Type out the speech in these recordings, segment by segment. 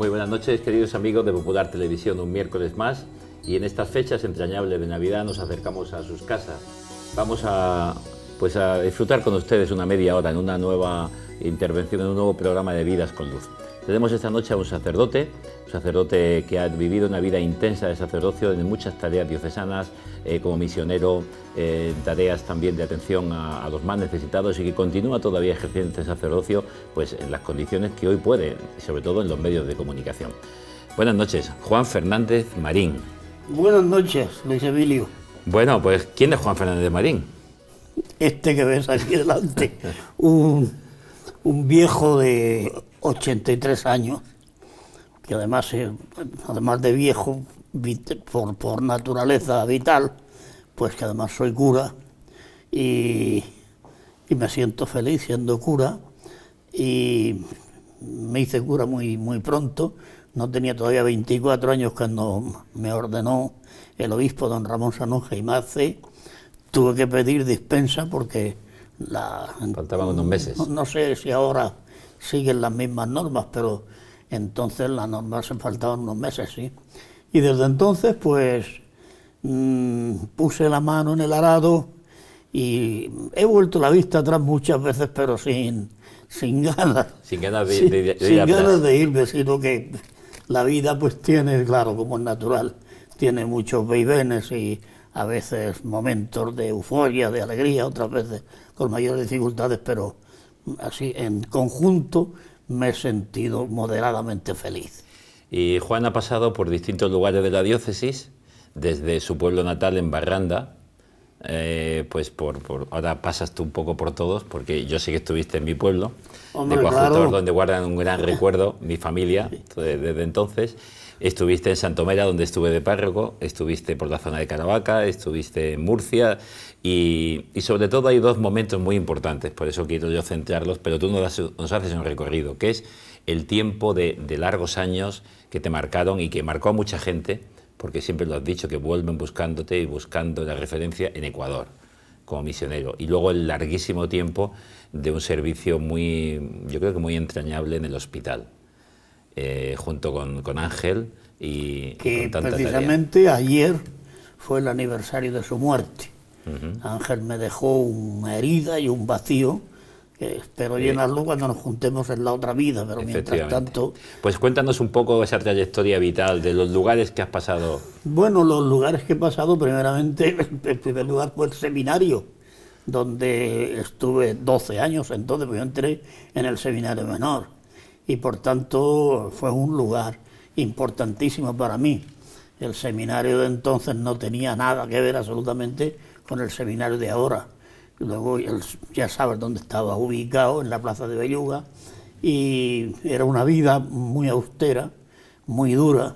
Muy buenas noches, queridos amigos de Popular Televisión, un miércoles más, y en estas fechas entrañables de Navidad nos acercamos a sus casas. Vamos a disfrutar con ustedes una media hora en una nueva intervención, en un nuevo programa de Vidas con Luz. Tenemos esta noche a un sacerdote que ha vivido una vida intensa de sacerdocio en muchas tareas diocesanas, como misionero, tareas también de atención a los más necesitados, y que continúa todavía ejerciendo este sacerdocio pues, en las condiciones que hoy puede, sobre todo en los medios de comunicación. Buenas noches, Juan Fernández Marín. Buenas noches, Luis Emilio. Bueno, pues, ¿quién es Juan Fernández Marín? Este que ves aquí delante, un viejo de 83 años, que además de viejo, por naturaleza vital, pues que además soy cura y me siento feliz siendo cura, y me hice cura muy pronto. No tenía todavía 24 años cuando me ordenó el obispo don Ramón Sanonja y Mace. Tuve que pedir dispensa porque faltaban unos meses. No sé si ahora siguen las mismas normas, pero entonces las normas se faltaban unos meses, sí. Y desde entonces, pues, puse la mano en el arado y he vuelto la vista atrás muchas veces, pero sin ganas. Sin ganas de ir sin ganas de irme, sino que la vida, pues, tiene, claro, como es natural, tiene muchos vaivenes y a veces momentos de euforia, de alegría, otras veces con mayores dificultades, pero así en conjunto me he sentido moderadamente feliz. Y Juan ha pasado por distintos lugares de la diócesis, desde su pueblo natal en Barranda, pues ahora pasas tú un poco por todos, porque yo sé que estuviste en mi pueblo, Hombre, de Coajutor, claro, donde guardan un gran recuerdo mi familia desde entonces. Estuviste en Santomera, donde estuve de párroco, estuviste por la zona de Caravaca, estuviste en Murcia, y sobre todo hay dos momentos muy importantes, por eso quiero yo centrarlos, pero tú nos haces un recorrido, que es el tiempo de largos años que te marcaron y que marcó a mucha gente, porque siempre lo has dicho, que vuelven buscándote y buscando la referencia en Ecuador, como misionero, y luego el larguísimo tiempo de un servicio yo creo que muy entrañable en el hospital. Junto con Ángel y que con tanta precisamente tarea. Ayer fue el aniversario de su muerte. Uh-huh. Ángel me dejó una herida y un vacío que espero llenarlo cuando nos juntemos en la otra vida, pero mientras tanto... Pues cuéntanos un poco esa trayectoria vital, de los lugares que has pasado. Bueno, los lugares que he pasado, primeramente, en primer lugar fue el seminario, donde estuve 12 años, entonces yo entré en el seminario menor. Y por tanto fue un lugar importantísimo para mí. El seminario de entonces no tenía nada que ver absolutamente con el seminario de ahora. Luego ya sabes dónde estaba ubicado, en la plaza de Belluga, y era una vida muy austera, muy dura,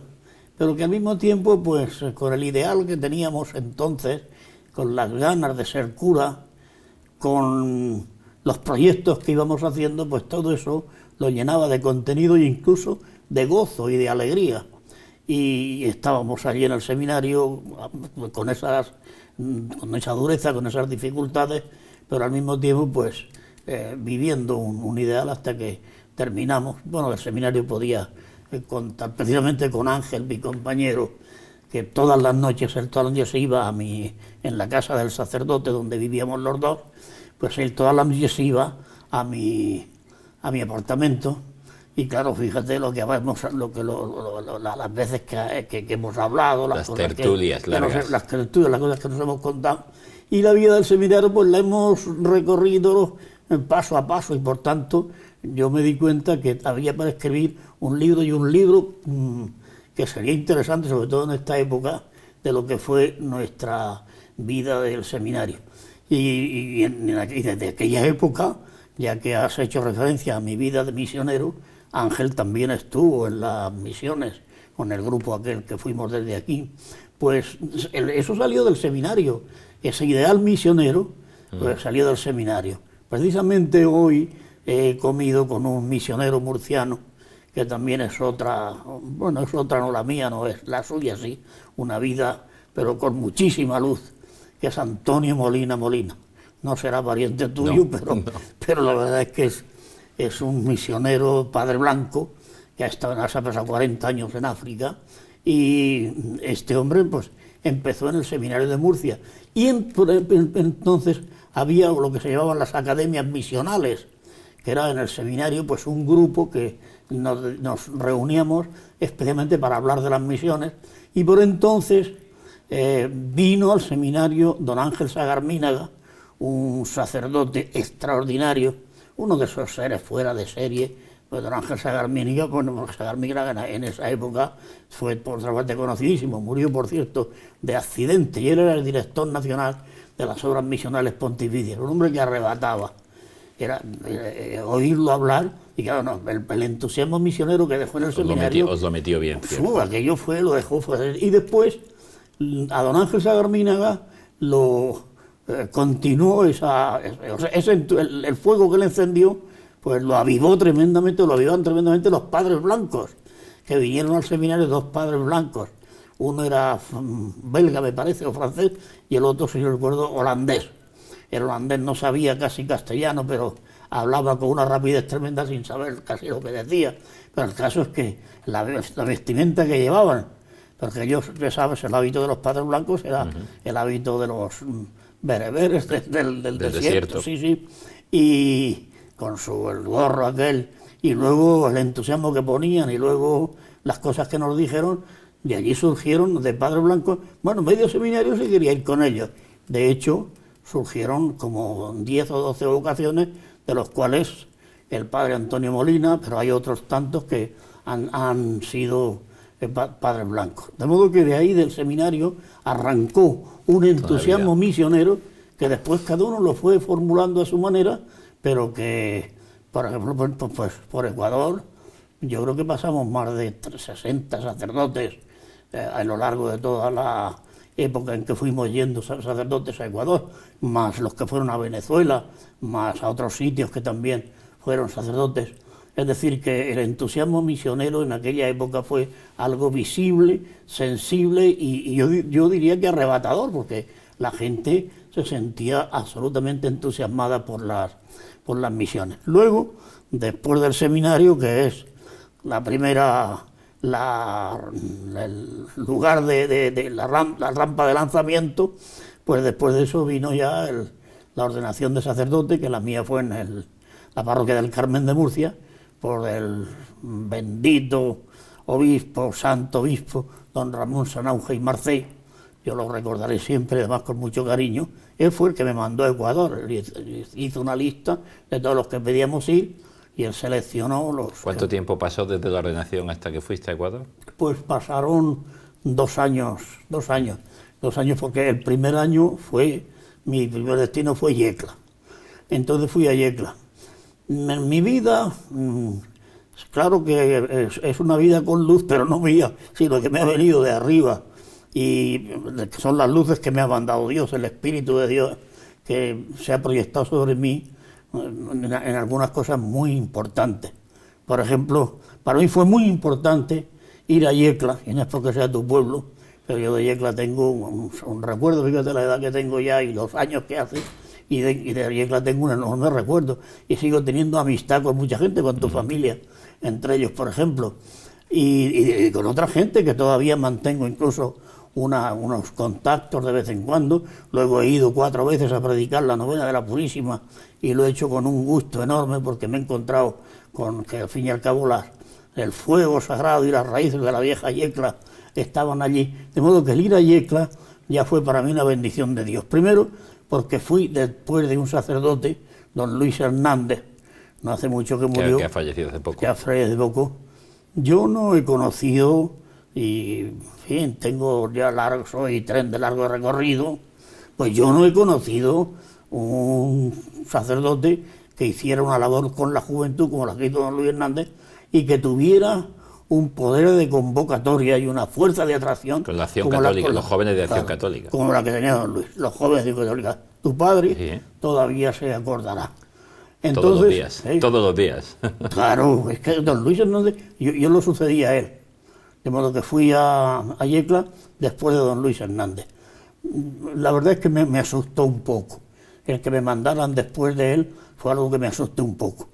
pero que al mismo tiempo, pues con el ideal que teníamos entonces, con las ganas de ser cura, con los proyectos que íbamos haciendo, pues todo eso lo llenaba de contenido e incluso de gozo y de alegría. Y estábamos allí en el seminario con esa dureza, con esas dificultades, pero al mismo tiempo pues viviendo un ideal hasta que terminamos. Bueno, el seminario podía contar precisamente con Ángel, mi compañero, que todas las noches se iba en la casa del sacerdote donde vivíamos los dos, pues él todas las noches se iba a mi apartamento, y claro, fíjate las veces que hemos hablado, las tertulias, las cosas que nos hemos contado, y la vida del seminario pues la hemos recorrido paso a paso, y por tanto yo me di cuenta que había para escribir un libro que sería interesante, sobre todo en esta época, de lo que fue nuestra vida del seminario. Y desde aquella época, ya que has hecho referencia a mi vida de misionero, Ángel también estuvo en las misiones con el grupo aquel que fuimos desde aquí. Pues eso salió del seminario, ese ideal misionero pues salió del seminario. Precisamente hoy he comido con un misionero murciano, que también es otra, no la mía, no es la suya, sí, una vida, pero con muchísima luz, que es Antonio Molina. No será pariente tuyo, pero la verdad es que es un misionero padre blanco ya estaba, se ha pasado 40 años en África, y este hombre pues empezó en el seminario de Murcia. Y entonces había lo que se llamaban las academias misionales, que era en el seminario pues un grupo que nos reuníamos especialmente para hablar de las misiones, y por entonces vino al seminario don Ángel Sagarmínaga, un sacerdote extraordinario, uno de esos seres fuera de serie. Pues don Ángel Sagarmínaga, bueno, Sagarmínaga en esa época fue por otra parte conocidísimo, murió por cierto de accidente, y él era el director nacional de las obras misionales pontificias, un hombre que arrebataba. Era oírlo hablar, y claro, no, el entusiasmo misionero que dejó en el seminario... Os lo metió bien. Aquello fue, lo dejó, y después a don Ángel Sagarmínaga lo continuó el fuego que le encendió, pues lo avivaron tremendamente los padres blancos, que vinieron al seminario, 2 padres blancos. Uno era belga, me parece, o francés, y el otro, si no recuerdo, holandés. El holandés no sabía casi castellano, pero hablaba con una rapidez tremenda sin saber casi lo que decía. Pero el caso es que la vestimenta que llevaban, porque ellos, ya sabes, el hábito de los padres blancos era el hábito de los bereberes del desierto. Sí. Y con el gorro aquel, y luego el entusiasmo que ponían, y luego las cosas que nos dijeron, de allí surgieron, de padres blancos, bueno, medio seminario se quería ir con ellos. De hecho, surgieron como 10 o 12 vocaciones, de los cuales el padre Antonio Molina, pero hay otros tantos que han sido padres blancos. De modo que de ahí del seminario arrancó un entusiasmo misionero que después cada uno lo fue formulando a su manera, pero que, por ejemplo, pues por Ecuador, yo creo que pasamos más de 60 sacerdotes a lo largo de toda la época en que fuimos yendo sacerdotes a Ecuador, más los que fueron a Venezuela, más a otros sitios que también fueron sacerdotes. Es decir, que el entusiasmo misionero en aquella época fue algo visible, sensible y yo diría que arrebatador, porque la gente se sentía absolutamente entusiasmada por las misiones. Luego, después del seminario, que es la primera, el lugar de la rampa de lanzamiento, pues después de eso vino ya la ordenación de sacerdote, que la mía fue en la parroquia del Carmen de Murcia, por el bendito obispo, santo obispo, don Ramón Sanauge y Marcé. Yo lo recordaré siempre, además con mucho cariño. Él fue el que me mandó a Ecuador, hizo una lista de todos los que pedíamos ir y él seleccionó los... ¿Cuánto tiempo pasó desde la ordenación hasta que fuiste a Ecuador? Pues pasaron 2 años, porque el primer año mi primer destino fue Yecla. Entonces fui a Yecla. En mi vida, claro que es una vida con luz, pero no mía, sino que me ha venido de arriba. Y son las luces que me ha mandado Dios, el Espíritu de Dios, que se ha proyectado sobre mí en algunas cosas muy importantes. Por ejemplo, para mí fue muy importante ir a Yecla, y no es porque sea tu pueblo, pero yo de Yecla tengo un recuerdo, fíjate la edad que tengo ya y los años que hace, y de Yecla tengo un enorme recuerdo, y sigo teniendo amistad con mucha gente, con tu familia, entre ellos, por ejemplo, y con otra gente que todavía mantengo incluso unos contactos de vez en cuando. Luego he ido 4 veces a predicar la novena de la Purísima y lo he hecho con un gusto enorme, porque me he encontrado con que al fin y al cabo el fuego sagrado y las raíces de la vieja Yecla estaban allí, de modo que el ir a Yecla ya fue para mí una bendición de Dios. Primero, porque fui después de un sacerdote, don Luis Hernández, no hace mucho que murió, que ha fallecido hace poco. Que ha fallecido hace poco. Yo no he conocido, y en fin, tengo ya soy tren de largo recorrido, pues yo no he conocido un sacerdote que hiciera una labor con la juventud como la que hizo don Luis Hernández y que tuviera un poder de convocatoria y una fuerza de atracción. Con la acción católica, los jóvenes de acción católica. Como la que tenía don Luis, los jóvenes de acción católica. Tu padre todavía se acordará. Entonces, todos los días. Claro, es que don Luis Hernández, yo lo sucedí a él. De modo que fui a Yecla después de don Luis Hernández. La verdad es que me asustó un poco. El que me mandaran después de él fue algo que me asustó un poco.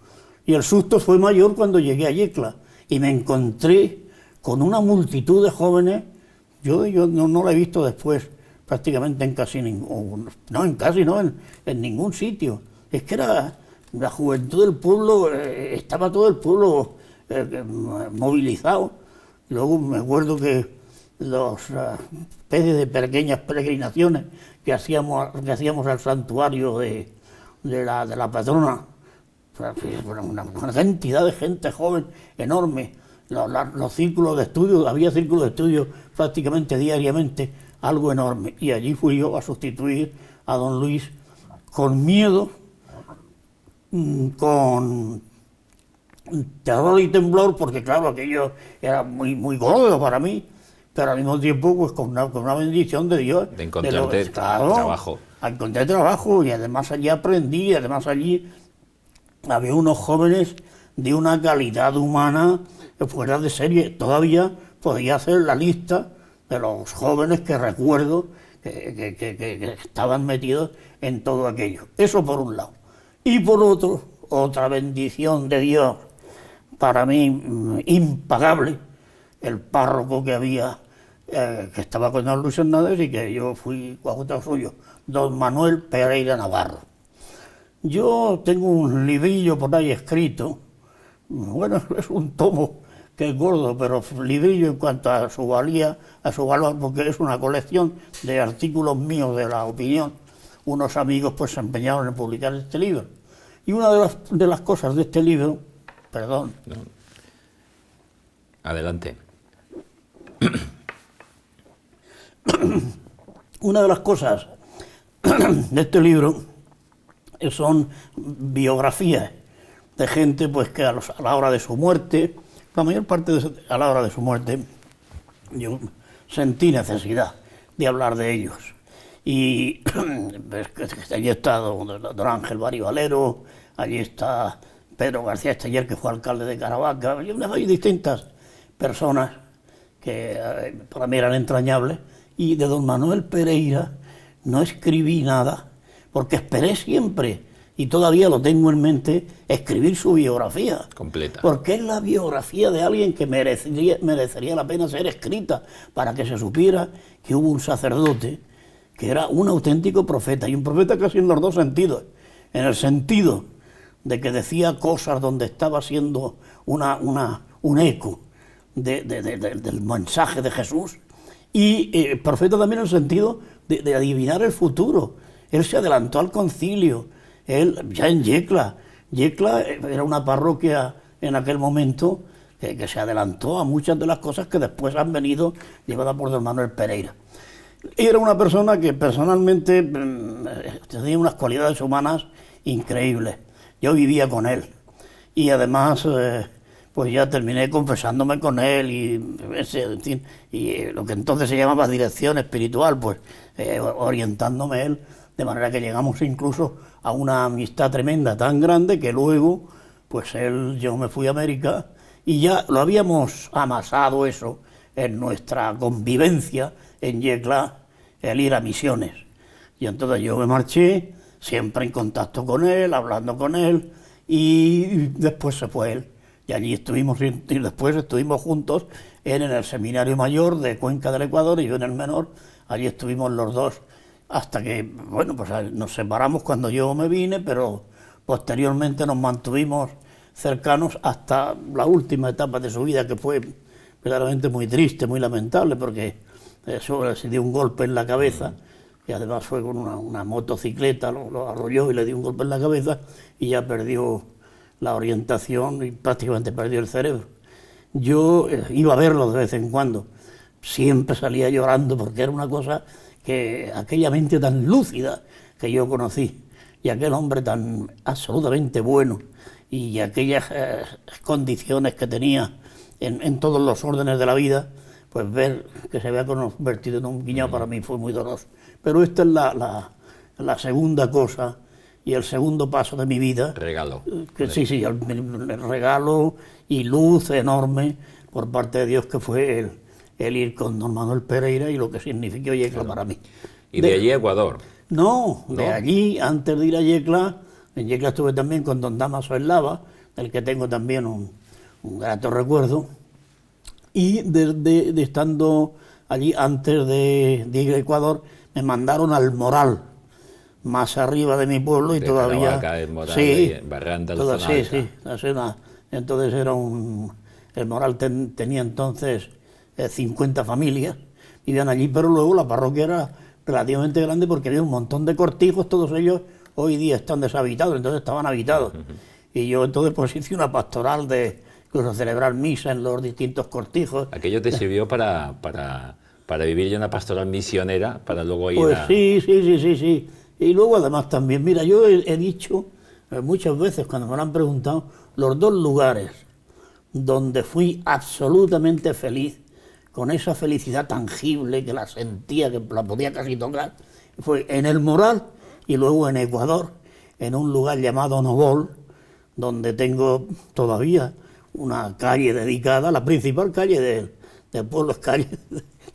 Y el susto fue mayor cuando llegué a Yecla y me encontré con una multitud de jóvenes. Yo no la he visto después prácticamente en casi ningún, en ningún sitio. Es que era la juventud del pueblo, estaba todo el pueblo movilizado. Luego me acuerdo que los especies de pequeñas peregrinaciones que hacíamos al santuario de la patrona, una cantidad de gente joven enorme. Los círculos de estudio, había círculos de estudio prácticamente diariamente, algo enorme. Y allí fui yo a sustituir a don Luis con miedo, con terror y temblor, porque claro, aquello era muy gordo para mí, pero al mismo tiempo pues con una bendición de Dios. De encontrarte trabajo. Encontré trabajo y además allí aprendí, y además allí había unos jóvenes de una calidad humana fuera de serie. Todavía podía hacer la lista de los jóvenes que recuerdo que estaban metidos en todo aquello. Eso por un lado. Y por otro, otra bendición de Dios, para mí impagable, el párroco que había, que estaba con don Luis Hernández y que yo fui coadjutor suyo, don Manuel Pereira Navarro. Yo tengo un librillo por ahí escrito, bueno, es un tomo que es gordo, pero librillo en cuanto a su valía, a su valor, porque es una colección de artículos míos de La Opinión. Unos amigos pues se empeñaron en publicar este libro. Y una de las cosas de este libro, perdón. No. Adelante. Una de las cosas de este libro son biografías de gente pues que a la hora de su muerte, la mayor parte a la hora de su muerte, yo sentí necesidad de hablar de ellos. Y pues, allí está don Ángel Bari Valero, allí está Pedro García Esteller, que fue alcalde de Caravaca, hay distintas personas que para mí eran entrañables, y de don Manuel Pereira no escribí nada, porque esperé siempre, y todavía lo tengo en mente, escribir su biografía. Completa. Porque es la biografía de alguien que merecería la pena ser escrita, para que se supiera que hubo un sacerdote que era un auténtico profeta, y un profeta casi en los dos sentidos. En el sentido de que decía cosas donde estaba siendo un eco del mensaje de Jesús, y profeta también en el sentido de adivinar el futuro. Él se adelantó al concilio, él ya en Yecla era una parroquia en aquel momento que se adelantó a muchas de las cosas que después han venido llevadas por don Manuel Pereira. Era una persona que personalmente tenía unas cualidades humanas increíbles. Yo vivía con él y además pues ya terminé confesándome con él y lo que entonces se llamaba dirección espiritual, pues orientándome él, de manera que llegamos incluso a una amistad tremenda, tan grande que luego pues yo me fui a América y ya lo habíamos amasado eso en nuestra convivencia en Yecla, el ir a misiones. Y entonces yo me marché, siempre en contacto con él, hablando con él, y después se fue él. Y allí después estuvimos juntos en el Seminario Mayor de Cuenca del Ecuador y yo en el Menor. Allí estuvimos los dos hasta que, bueno, pues nos separamos cuando yo me vine, pero posteriormente nos mantuvimos cercanos hasta la última etapa de su vida, que fue verdaderamente muy triste, muy lamentable, porque se dio un golpe en la cabeza, y además fue con una motocicleta, lo arrolló y le dio un golpe en la cabeza y ya perdió la orientación y prácticamente perdió el cerebro. Yo iba a verlo de vez en cuando, siempre salía llorando porque era una cosa que aquella mente tan lúcida que yo conocí y aquel hombre tan absolutamente bueno y aquellas condiciones que tenía en todos los órdenes de la vida, pues ver que se había convertido en un guiñado para mí fue muy doloroso. Pero esta es la segunda cosa y el segundo paso de mi vida. Regalo. Sí, el regalo y luz enorme por parte de Dios, que fue el ir con don Manuel Pereira y lo que significó Yecla para mí. ¿Y de allí a Ecuador? No, de allí, antes de ir a Yecla, en Yecla estuve también con don Damaso Eslava, del que tengo también un grato recuerdo. Y de estando allí antes de ir a Ecuador, me mandaron al Moral, más arriba de mi pueblo, y de todavía... Caravaca, el Moral, sí, Barranda, todo, zona alta. sí, entonces era el Moral tenía entonces 50 familias, vivían allí, pero luego la parroquia era relativamente grande porque había un montón de cortijos, todos ellos hoy día están deshabitados, entonces estaban habitados. Y yo entonces pues hice una pastoral de incluso celebrar misa en los distintos cortijos. Aquello te sirvió para vivir ya una pastoral misionera, para luego ir Pues a... sí. Y luego además también, mira, yo he dicho muchas veces cuando me lo han preguntado, los dos lugares donde fui absolutamente feliz, con esa felicidad tangible que la sentía, que la podía casi tocar, fue en el Moral y luego en Ecuador, en un lugar llamado Nobol, donde tengo todavía una calle dedicada, la principal calle del pueblo es calle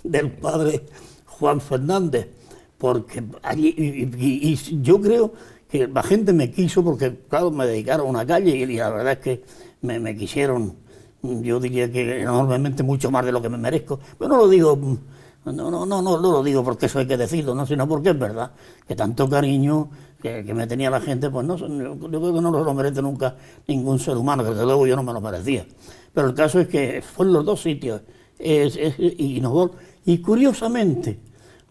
del padre Juan Fernández, porque allí, y yo creo que la gente me quiso porque, claro, me dedicaron a una calle y la verdad es que me quisieron, yo diría que enormemente mucho más de lo que me merezco, pero no lo digo, no lo digo porque eso hay que decirlo, no, sino porque es verdad, que tanto cariño que me tenía la gente, pues no, yo creo que no lo merece nunca ningún ser humano, que desde luego yo no me lo merecía. Pero el caso es que fue en los dos sitios, y curiosamente,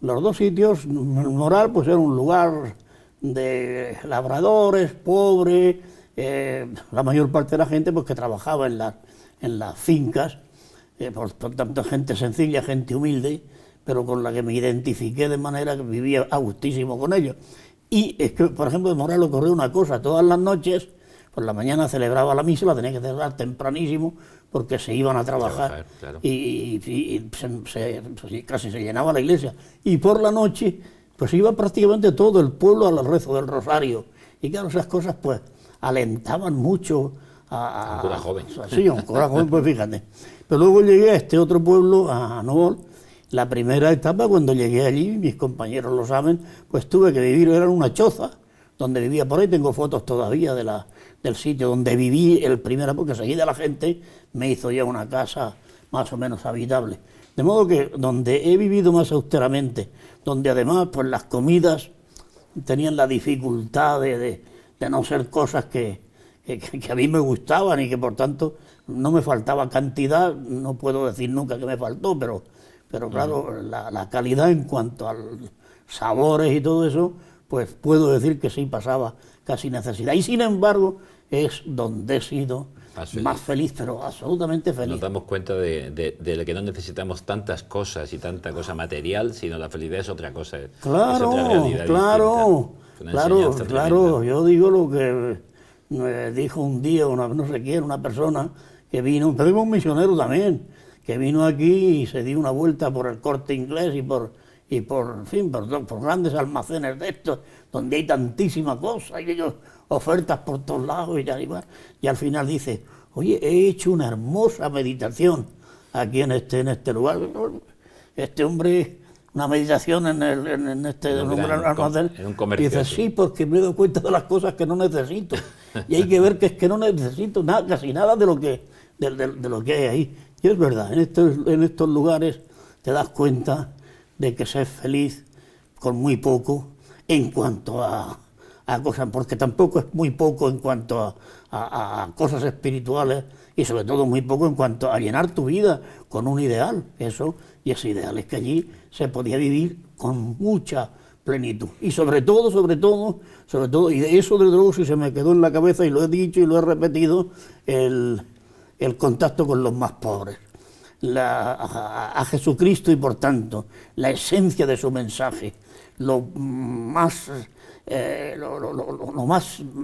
los dos sitios, el Moral pues era un lugar de labradores, pobres, la mayor parte de la gente pues que trabajaba en las fincas, por tanto gente sencilla, gente humilde, pero con la que me identifiqué de manera que vivía a gustísimo con ellos. Y es que, por ejemplo, en Moral ocurrió una cosa, todas las noches, por la mañana celebraba la misa, la tenía que celebrar tempranísimo, porque se iban a trabajar, claro. y casi se llenaba la iglesia. Y por la noche, pues iba prácticamente todo el pueblo al rezo del rosario. Y claro, esas cosas pues alentaban mucho a... Un cura joven. Sí, un cura joven, pues fíjate. Pero luego llegué a este otro pueblo, a Nobol. La primera etapa, cuando llegué allí, mis compañeros lo saben, pues tuve que vivir, era una choza, donde vivía por ahí, tengo fotos todavía del sitio donde viví el primero, porque enseguida la gente me hizo ya una casa más o menos habitable. De modo que donde he vivido más austeramente, donde además pues las comidas tenían la dificultad de no ser cosas que a mí me gustaban y que por tanto no me faltaba cantidad, no puedo decir nunca que me faltó, pero claro, la calidad en cuanto a sabores y todo eso, pues puedo decir que sí pasaba casi necesidad. Y sin embargo, es donde he sido más feliz, pero absolutamente feliz. Nos damos cuenta de que no necesitamos tantas cosas y tanta cosa material, sino la felicidad es otra cosa. Claro, es otra realidad claro. Yo digo lo que me dijo un día, no sé quién, una persona que vino, pero un misionero también, que vino aquí y se dio una vuelta por el Corte Inglés y por grandes almacenes de estos, donde hay tantísima cosa y ellos ofertas por todos lados y tal igual. Y al final dice, oye, he hecho una hermosa meditación aquí en este lugar. Este hombre, una meditación en este almacén. En un comercio. Y dice, sí, porque me doy cuenta de las cosas que no necesito. Y hay que ver que es que no necesito nada, casi nada de lo que hay ahí. Y es verdad, en estos lugares te das cuenta de que ser feliz con muy poco en cuanto a cosas, porque tampoco es muy poco en cuanto a cosas espirituales y sobre todo muy poco en cuanto a llenar tu vida con un ideal, y ese ideal es que allí se podía vivir con mucha plenitud. Y sobre todo, y de eso desde luego sí se me quedó en la cabeza y lo he dicho y lo he repetido, el contacto con los más pobres. A Jesucristo y por tanto la esencia de su mensaje, lo más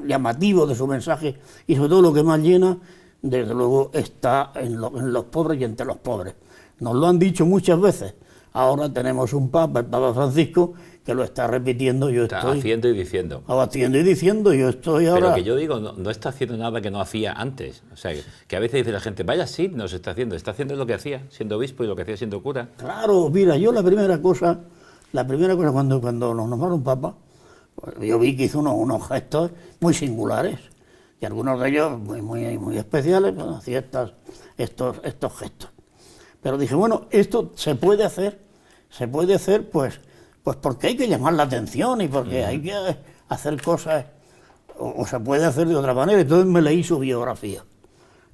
llamativo de su mensaje y sobre todo lo que más llena, desde luego está en los pobres y entre los pobres. Nos lo han dicho muchas veces. Ahora tenemos un Papa, el Papa Francisco, que lo está repitiendo. Está haciendo y diciendo. Haciendo y diciendo, yo estoy ahora... Pero que yo digo, no está haciendo nada que no hacía antes. O sea, que a veces dice la gente, vaya, sí, no se está haciendo lo que hacía siendo obispo y lo que hacía siendo cura. Claro, mira, yo la primera cosa cuando nos nombraron Papa, pues yo vi que hizo unos gestos muy singulares, y algunos de ellos muy especiales, hacía estas estos gestos. Pero dije, bueno, esto se puede hacer pues porque hay que llamar la atención y porque hay que hacer cosas, o se puede hacer de otra manera. Entonces me leí su biografía.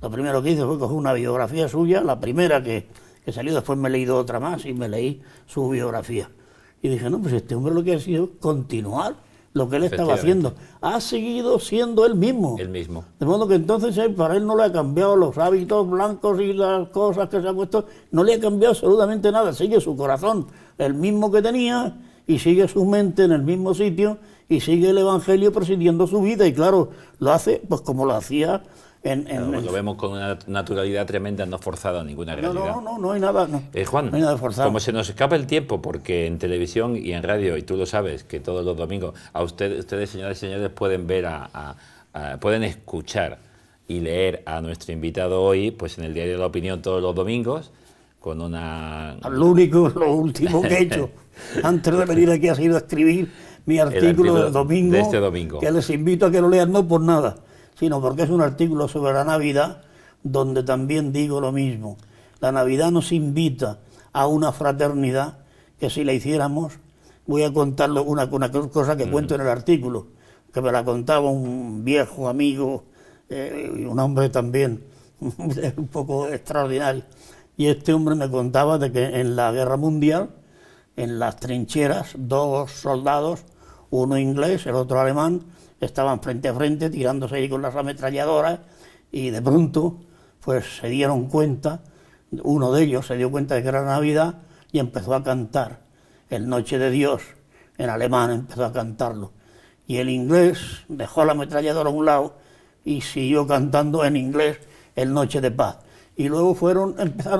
Lo primero que hice fue coger una biografía suya, la primera que salió, después me he leído otra más y me leí su biografía. Y dije, no, pues este hombre lo que ha sido es continuar lo que él estaba haciendo. Ha seguido siendo él mismo. El mismo. De modo que entonces para él no le ha cambiado los hábitos blancos y las cosas que se ha puesto, no le ha cambiado absolutamente nada. Sigue su corazón, el mismo que tenía, y sigue su mente en el mismo sitio, y sigue el Evangelio presidiendo su vida. Y claro, lo hace pues como lo hacía lo vemos con una naturalidad tremenda, no forzada a ninguna realidad. No hay nada. No, Juan, no hay nada forzado. Como se nos escapa el tiempo, porque en televisión y en radio, y tú lo sabes, que todos los domingos, ustedes, señoras y señores, pueden ver, pueden escuchar y leer a nuestro invitado hoy, pues en el Diario de la Opinión todos los domingos, con una... Lo último que he hecho antes de venir aquí ha sido escribir mi artículo del domingo, de este domingo, que les invito a que lo lean, no por nada, sino porque es un artículo sobre la Navidad, donde también digo lo mismo. La Navidad nos invita a una fraternidad que si la hiciéramos, voy a contarlo una cosa que cuento en el artículo, que me la contaba un viejo amigo, y un hombre también un poco extraordinario. Y este hombre me contaba de que en la Guerra Mundial, en las trincheras, dos soldados, uno inglés, el otro alemán, estaban frente a frente tirándose ahí con las ametralladoras, y de pronto pues se dieron cuenta, uno de ellos se dio cuenta de que era Navidad y empezó a cantar el Noche de Dios, en alemán empezó a cantarlo, y el inglés dejó la ametralladora a un lado y siguió cantando en inglés el Noche de Paz. Y luego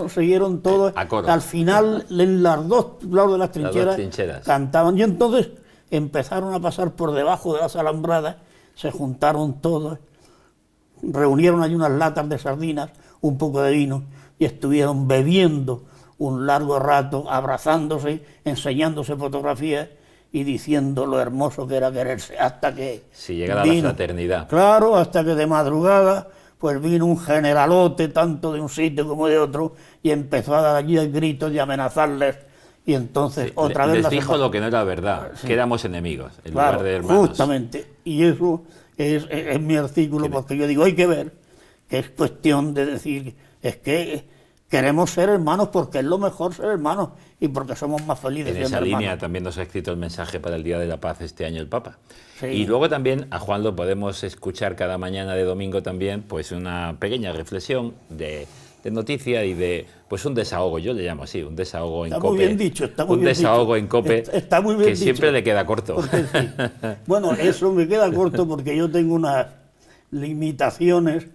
siguieron todos, al final en los dos lados de las trincheras cantaban, y entonces empezaron a pasar por debajo de las alambradas, se juntaron todos, reunieron allí unas latas de sardinas, un poco de vino, y estuvieron bebiendo un largo rato, abrazándose, enseñándose fotografías y diciendo lo hermoso que era quererse, hasta que si llegara la fraternidad. Claro, hasta que de madrugada pues vino un generalote, tanto de un sitio como de otro, y empezó a dar allí gritos y amenazarles. Y entonces otra vez les dijo lo que no era verdad, que éramos enemigos en claro, lugar de hermanos. Justamente, y eso es mi artículo, porque yo digo, hay que ver que es cuestión de decir, es que queremos ser hermanos porque es lo mejor ser hermanos y porque somos más felices. En esa línea también nos ha escrito el mensaje para el Día de la Paz este año el Papa. Sí. Y luego también a Juan lo podemos escuchar cada mañana de domingo también, pues una pequeña reflexión de noticia y de pues un desahogo, yo le llamo así, un desahogo en está COPE. Muy bien dicho, está muy un bien desahogo dicho. En COPE está muy bien que dicho. Siempre le queda corto. Sí. Bueno, eso me queda corto porque yo tengo unas limitaciones,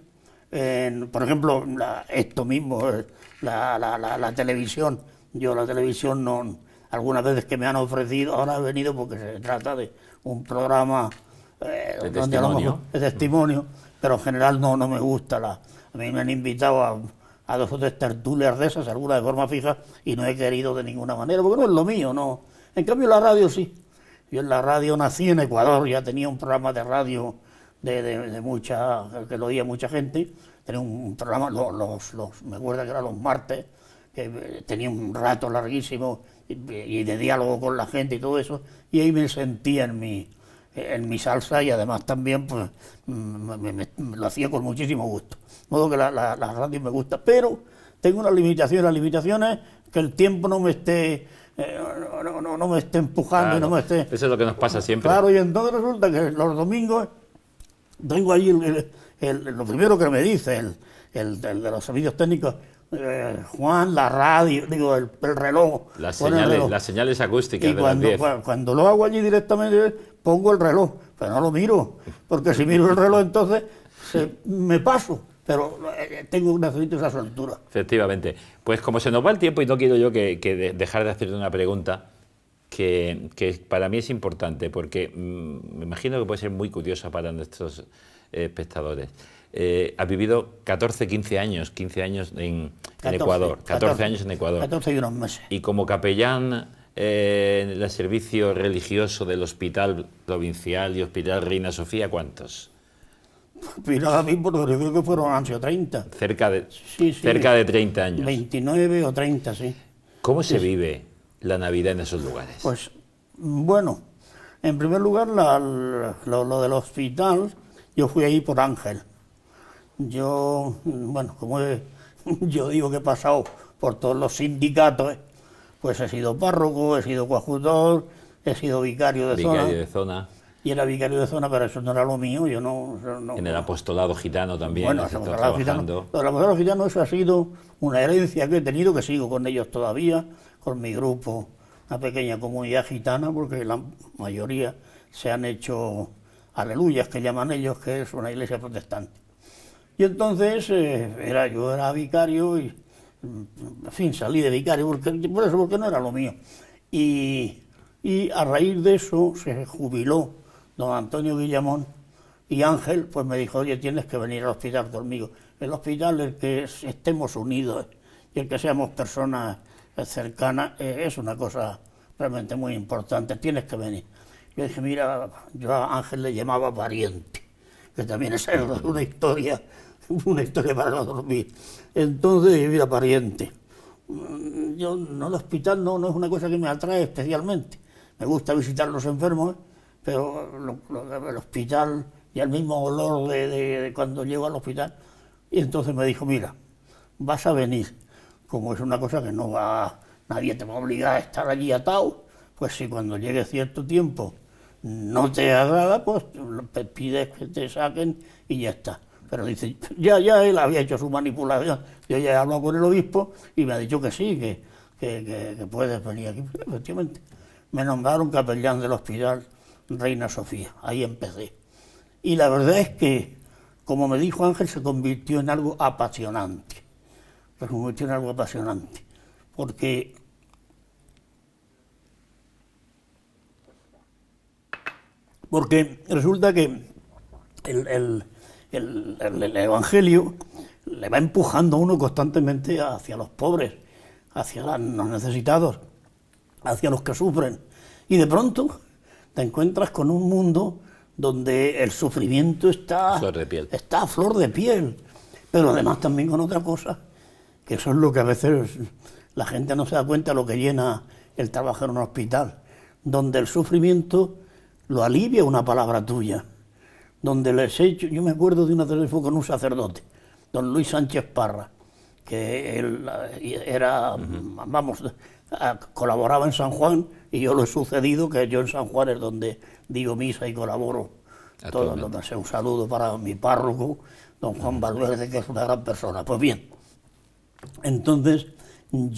por ejemplo, esto mismo, la televisión. Yo la televisión no, algunas veces que me han ofrecido, ahora he venido porque se trata de un programa de donde a lo mejor es testimonio, pero en general no me gusta. A mí me han invitado a 2 o 3 tertulias de esas, algunas de forma fija, y no he querido de ninguna manera, porque no es lo mío, no. En cambio la radio sí. Yo en la radio nací en Ecuador, ya tenía un programa de radio de mucha, que lo oía mucha gente, tenía un programa, me acuerdo que eran los martes, que tenía un rato larguísimo y de diálogo con la gente y todo eso, y ahí me sentía en mi salsa, y además también pues lo hacía con muchísimo gusto. De modo que la radio me gusta, pero tengo una limitación. La limitación es que el tiempo no me esté no me esté empujando, claro, no me esté... Eso es lo que nos pasa siempre. Claro, y entonces resulta que los domingos tengo allí lo primero que me dice el de los servicios técnicos, Juan, la radio, digo, el reloj. Las señales acústicas y de las 10. Cuando lo hago allí directamente, pongo el reloj, pero no lo miro, porque si miro el reloj entonces me paso, pero necesito esa soltura. Efectivamente. Pues como se nos va el tiempo y no quiero yo que dejar de hacerte una pregunta que para mí es importante, porque me imagino que puede ser muy curiosa para nuestros espectadores. Has vivido 15 años en Ecuador. 14 años en Ecuador. 14 y unos meses. Y como capellán en el servicio religioso del Hospital Provincial y Hospital Reina Sofía, ¿cuántos? Mira, ahora mismo yo creo que han sido 30. Sí, cerca de 30 años. 29 o 30, sí. ¿Cómo se vive la Navidad en esos lugares? Pues, bueno, en primer lugar, lo del hospital, yo fui ahí por Ángel. Yo, bueno, yo digo que he pasado por todos los sindicatos, pues he sido párroco, he sido coadjutor, he sido vicario de zona. Vicario de zona. Y era vicario de zona, pero eso no era lo mío, yo no... En el apostolado gitano también, bueno, has estado trabajando. El apostolado gitano, eso ha sido una herencia que he tenido, que sigo con ellos todavía, con mi grupo, una pequeña comunidad gitana, porque la mayoría se han hecho aleluyas, que llaman ellos, que es una iglesia protestante. Y entonces yo era vicario y, en fin, salí de vicario, porque no era lo mío. Y a raíz de eso se jubiló don Antonio Guillamón y Ángel, pues me dijo, oye, tienes que venir al hospital conmigo. El hospital, el que estemos unidos y el que seamos personas cercanas, es una cosa realmente muy importante, tienes que venir. Yo dije, mira, yo a Ángel le llamaba pariente, que también es una historia para no dormir. Entonces, mira, pariente, yo no, el hospital no es una cosa que me atrae especialmente. Me gusta visitar a los enfermos, pero el hospital y el mismo olor de cuando llego al hospital. Y entonces me dijo, mira, vas a venir, como es una cosa que nadie te va a obligar a estar allí atado, pues si cuando llegue cierto tiempo no te agrada, pues pides que te saquen y ya está. Pero dice, ya él había hecho su manipulación, yo ya he hablado con el obispo y me ha dicho que sí, que puedes venir aquí. Efectivamente, me nombraron capellán del hospital Reina Sofía, ahí empecé. Y la verdad es que, como me dijo Ángel, se convirtió en algo apasionante. Porque resulta que el Evangelio le va empujando a uno constantemente hacia los pobres, hacia los necesitados, hacia los que sufren. Y de pronto te encuentras con un mundo donde el sufrimiento está a flor de piel, pero además también con otra cosa, que eso es lo que a veces la gente no se da cuenta, lo que llena el trabajo en un hospital, donde el sufrimiento lo alivia una palabra tuya, donde yo me acuerdo de una teléfono con un sacerdote, don Luis Sánchez Parra, que él colaboraba en San Juan, y yo lo he sucedido, que yo en San Juan es donde digo misa y colaboro todo. Un saludo para mi párroco, don Juan Valverde, que es una gran persona. Pues bien, entonces don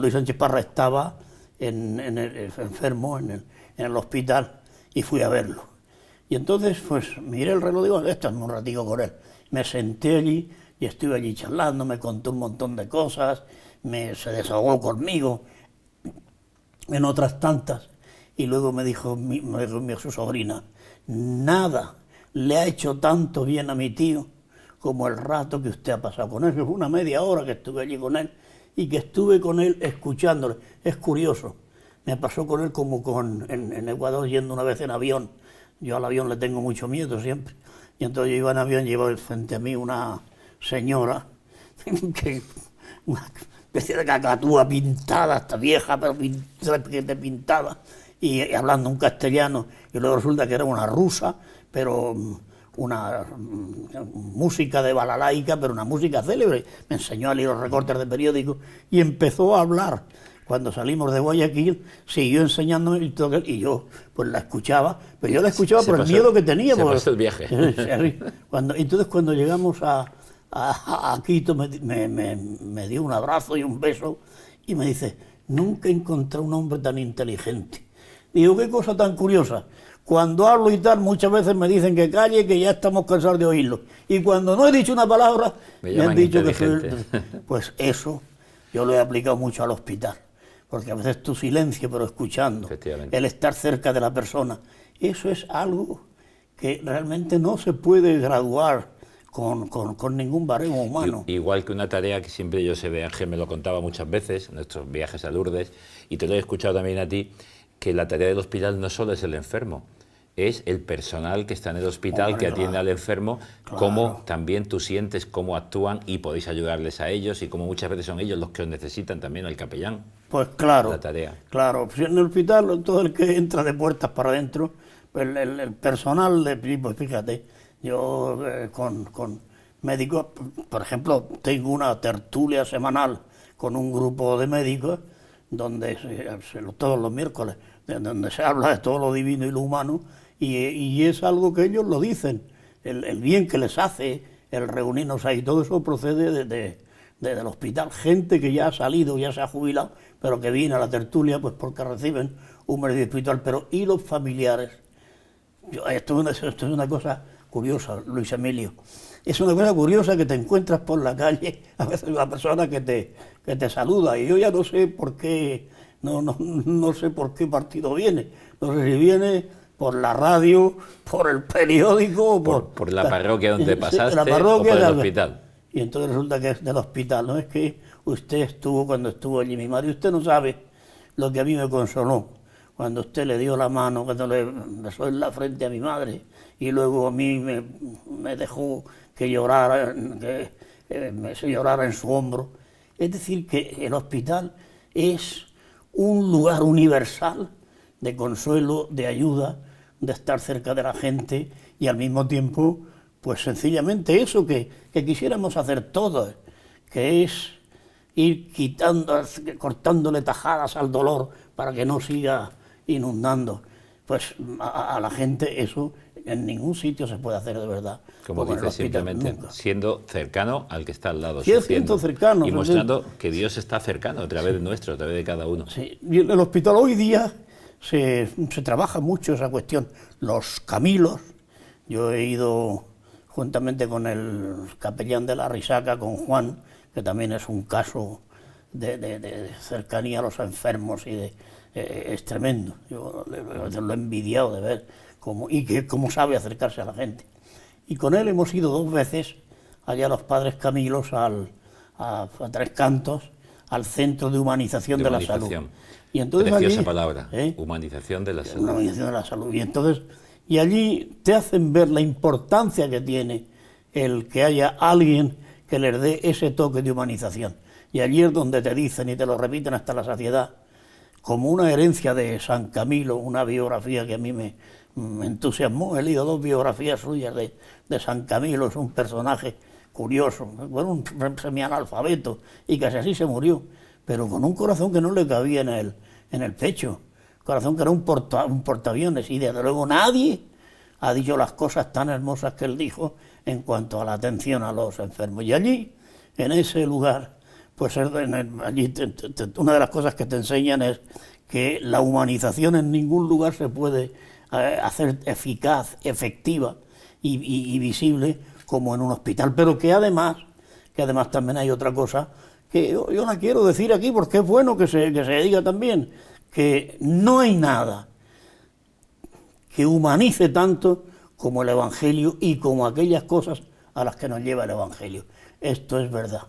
Luis Sánchez Parra estaba enfermo en el hospital y fui a verlo. Y entonces, pues miré el reloj y digo, estarme un ratico con él. Me senté allí y estuve allí charlando, me contó un montón de cosas, se desahogó conmigo, en otras tantas. Y luego me dijo su sobrina, nada le ha hecho tanto bien a mi tío como el rato que usted ha pasado con él, que fue una media hora que estuve allí con él, y que estuve con él escuchándole. Es curioso, me pasó con él como en Ecuador, yendo una vez en avión. Yo al avión le tengo mucho miedo siempre. Y entonces yo iba en avión, llevaba frente a mí una señora, una especie de cacatúa pintada, hasta vieja, pero pintada, y hablando un castellano, y luego resulta que era una rusa, pero una música de balalaica, pero una música célebre. Me enseñó a leer los recortes de periódicos y empezó a hablar. Cuando salimos de Guayaquil, siguió enseñándome y yo pues la escuchaba, pero yo la escuchaba por el miedo que tenía. Se pasó el viaje. Entonces cuando llegamos a Quito me dio un abrazo y un beso y me dice, nunca encontré un hombre tan inteligente. Digo, qué cosa tan curiosa. Cuando hablo y tal, muchas veces me dicen que calle, que ya estamos cansados de oírlo. Y cuando no he dicho una palabra, me han dicho que soy... Pues eso yo lo he aplicado mucho al hospital. Porque a veces tu silencio, pero escuchando, el estar cerca de la persona, eso es algo que realmente no se puede graduar con ningún baremo humano. Igual que una tarea que siempre yo sé de Ángel, me lo contaba muchas veces en nuestros viajes a Lourdes, y te lo he escuchado también a ti, que la tarea del hospital no solo es el enfermo, es el personal que está en el hospital, Hombre, que atiende al enfermo, claro. cómo también tú sientes cómo actúan y podéis ayudarles a ellos y cómo muchas veces son ellos los que os necesitan también, el capellán. Pues claro, La tarea. claro. Pues en el hospital, todo el que entra de puertas para adentro, pues el personal, pues fíjate, yo con médicos, por ejemplo, tengo una tertulia semanal con un grupo de médicos, donde todos los miércoles, donde se habla de todo lo divino y lo humano, y es algo que ellos lo dicen, el bien que les hace el reunirnos ahí, todo eso procede del hospital, gente que ya ha salido, ya se ha jubilado, pero que viene a la tertulia pues porque reciben un medio espiritual, pero ¿y los familiares? Esto es una cosa curiosa, Luis Emilio, es una cosa curiosa que te encuentras por la calle, a veces una persona que te saluda, y yo ya no sé por qué, no sé por qué partido viene, no sé si viene por la radio, por el periódico, por la parroquia donde pasaste, la parroquia, o por el hospital. Y entonces resulta que es del hospital, no es que usted estuvo cuando estuvo allí mi madre, usted no sabe lo que a mí me consoló, cuando usted le dio la mano, cuando le besó en la frente a mi madre, y luego a mí me dejó que llorara, me llorara en su hombro. Es decir, que el hospital es un lugar universal de consuelo, de ayuda, de estar cerca de la gente y al mismo tiempo, pues sencillamente eso que quisiéramos hacer todos, que es ir cortándole tajadas al dolor para que no siga inundando. Pues a la gente eso en ningún sitio se puede hacer de verdad. Como dices, simplemente nunca. Siendo cercano al que está al lado. Siendo cercano. Y mostrando que Dios está cercano a través de nuestro, a través de cada uno. Sí. Y en el hospital hoy día se trabaja mucho esa cuestión. Los camilos, yo he ido juntamente con el capellán de la Risaca, con Juan, que también es un caso de cercanía a los enfermos y es tremendo. Yo lo he envidiado de ver cómo sabe acercarse a la gente. Y con él hemos ido 2 veces allá a los Padres Camilos, a Tres Cantos, al Centro de Humanización de la Salud. Y entonces preciosa palabra, humanización de la salud. Humanización de la salud. Y allí te hacen ver la importancia que tiene el que haya alguien que les dé ese toque de humanización. Y allí es donde te dicen y te lo repiten hasta la saciedad, como una herencia de San Camilo, una biografía que a mí me entusiasmó. He leído 2 biografías suyas de San Camilo, es un personaje curioso, bueno, un semianalfabeto, y casi así se murió, pero con un corazón que no le cabía en el pecho, corazón que era un portaaviones, y desde luego nadie ha dicho las cosas tan hermosas que él dijo en cuanto a la atención a los enfermos. Y allí, en ese lugar, pues allí una de las cosas que te enseñan es que la humanización en ningún lugar se puede hacer eficaz, efectiva y visible como en un hospital, pero que además también hay otra cosa que yo la quiero decir aquí porque es bueno que se diga también, que no hay nada que humanice tanto como el Evangelio y como aquellas cosas a las que nos lleva el Evangelio. Esto es verdad.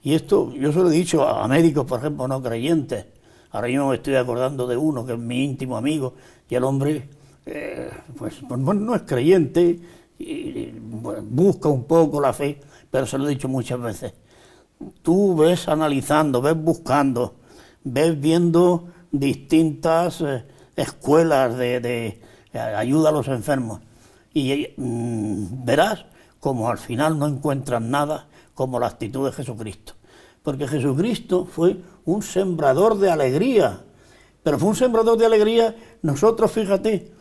Y esto yo se lo he dicho a médicos, por ejemplo, no creyentes. Ahora mismo me estoy acordando de uno que es mi íntimo amigo y el hombre pues no es creyente, busca un poco la fe, pero se lo he dicho muchas veces. Tú ves analizando, ves buscando, ves viendo distintas escuelas de ayuda a los enfermos y verás como al final no encuentras nada como la actitud de Jesucristo. Porque Jesucristo fue un sembrador de alegría, pero fue un sembrador de alegría. Nosotros, fíjate,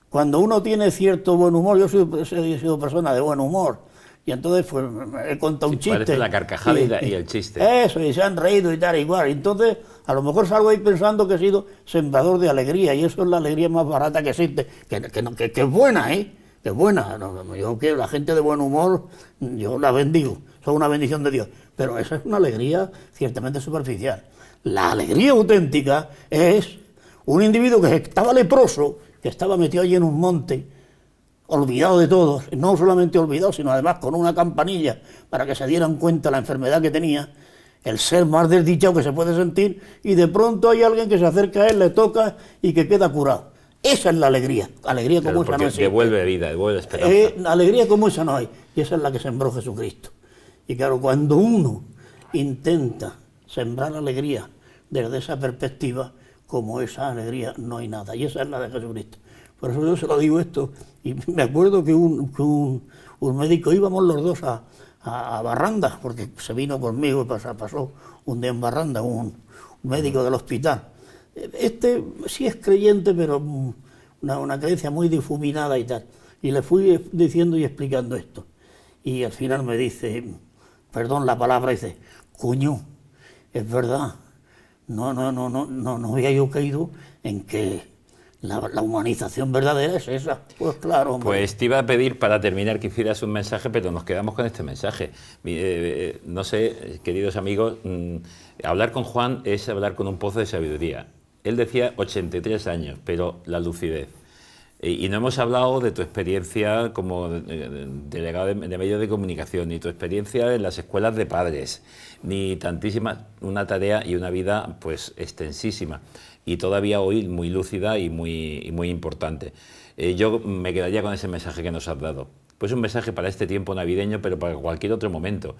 cuando uno tiene cierto buen humor, yo he sido persona de buen humor, y entonces pues he contado un chiste. Parece la carcajada y el chiste. Eso, y se han reído y tal, igual. Entonces, a lo mejor salgo ahí pensando que he sido sembrador de alegría, y eso es la alegría más barata que existe, que es buena, que es buena. Yo que la gente de buen humor, yo la bendigo, son una bendición de Dios. Pero esa es una alegría ciertamente superficial. La alegría auténtica es un individuo que estaba leproso, que estaba metido allí en un monte, olvidado de todos, no solamente olvidado, sino además con una campanilla para que se dieran cuenta de la enfermedad que tenía, el ser más desdichado que se puede sentir, y de pronto hay alguien que se acerca a él, le toca y que queda curado. Esa es la alegría. Alegría como Claro, esa no porque existe. devuelve vida, devuelve esperanza. Alegría como esa no hay. Y esa es la que sembró Jesucristo. Y claro, cuando uno intenta sembrar alegría desde esa perspectiva, como esa alegría no hay nada. Y esa es la de Jesucristo. Por eso yo se lo digo esto. Y me acuerdo que un médico, íbamos los dos a Barranda, porque se vino conmigo y pasó un día en Barranda, un médico del hospital. Este sí es creyente, pero una creencia muy difuminada y tal. Y le fui diciendo y explicando esto. Y al final me dice, perdón la palabra, dice, cuño, es verdad, no había yo caído en que la humanización verdadera es esa. Pues claro, hombre. Pues te iba a pedir para terminar que hicieras un mensaje, pero nos quedamos con este mensaje. No sé, queridos amigos, hablar con Juan es hablar con un pozo de sabiduría. Él decía 83 años, pero la lucidez. Y no hemos hablado de tu experiencia como delegado de medios de comunicación, ni tu experiencia en las escuelas de padres, ni tantísimas, una tarea y una vida pues extensísima y todavía hoy muy lúcida y muy importante. Yo me quedaría con ese mensaje que nos has dado. Pues un mensaje para este tiempo navideño, pero para cualquier otro momento.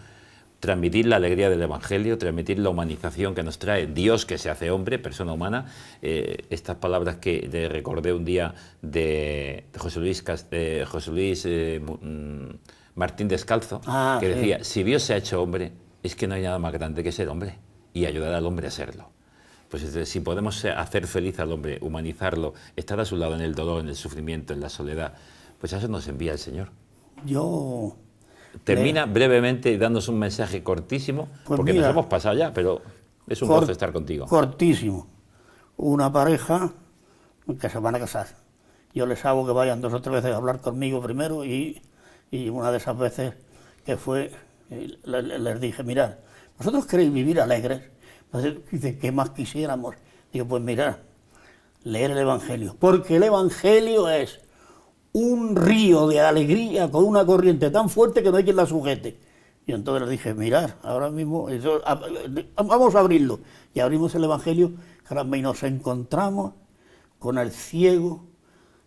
Transmitir la alegría del Evangelio, transmitir la humanización que nos trae Dios que se hace hombre, persona humana. Estas palabras que le recordé un día de José Luis Martín Descalzo, que decía, si Dios se ha hecho hombre, es que no hay nada más grande que ser hombre y ayudar al hombre a serlo. Pues si podemos hacer feliz al hombre, humanizarlo, estar a su lado en el dolor, en el sufrimiento, en la soledad, pues a eso nos envía el Señor. Yo... Termina brevemente dándonos un mensaje cortísimo, pues porque mira, nos hemos pasado ya, pero es un gozo estar contigo. Cortísimo. Una pareja que se van a casar. Yo les hago que vayan 2 o 3 veces a hablar conmigo primero y una de esas veces que fue, les dije, mirad, ¿vosotros queréis vivir alegres? Dice, ¿qué más quisiéramos? Digo, pues mirad, leer el Evangelio, porque el Evangelio es un río de alegría con una corriente tan fuerte que no hay quien la sujete. Y entonces les dije, mirad, ahora mismo, vamos a abrirlo. Y abrimos el Evangelio, caramba, y nos encontramos con el ciego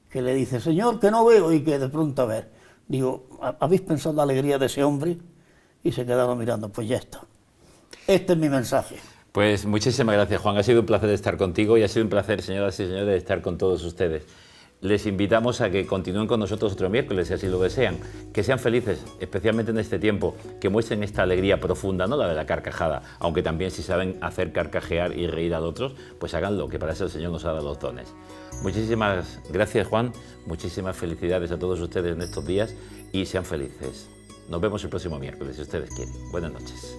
que le dice, Señor, que no veo, y que de pronto a ver. Digo, ¿habéis pensado en la alegría de ese hombre? Y se quedaron mirando, pues ya está. Este es mi mensaje. Pues muchísimas gracias, Juan. Ha sido un placer estar contigo y ha sido un placer, señoras y señores, estar con todos ustedes. Les invitamos a que continúen con nosotros otro miércoles, si así lo desean. Que sean felices, especialmente en este tiempo, que muestren esta alegría profunda, no la de la carcajada, aunque también si saben hacer carcajear y reír a otros, pues háganlo, que para eso el Señor nos ha dado los dones. Muchísimas gracias, Juan, muchísimas felicidades a todos ustedes en estos días y sean felices. Nos vemos el próximo miércoles, si ustedes quieren. Buenas noches.